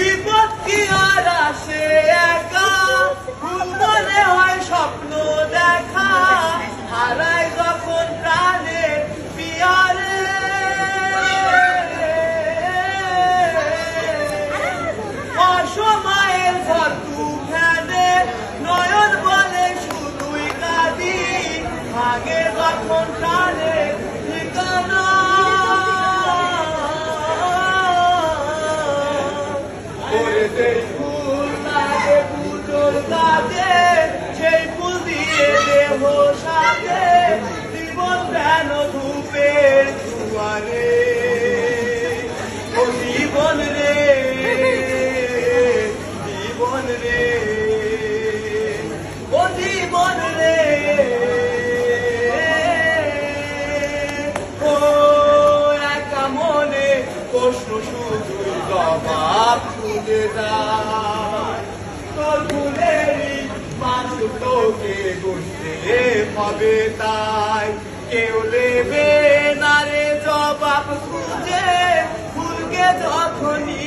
বিপদ কি আর আসে একা, ভুল মনে হয় স্বপ্ন দেখা, হারাই যখন প্রাণের পিয়ারে। অসময়ের ঘর তুফানে নয়ন বলে শুধুই কাঁদি, ভাগে যখন প্রাণের ঠিকানা। সেই ফুল লাগে পুজোর কাজে, সেই ফুল দিয়ে দেহ সাজে, জীবন যেন ধূপের দুয়ারে। ও জীবন রে, জীবন রে, ও জীবন রে, ও একা মনে প্রশ্ন শুধুই জবাব খুঁজে যায়। তোর ফুলেরই মানুষ তোকে গুনতে হবে, তাই কেউ নেবে না রে জবাব খুঁজে, ফুলকে যখনই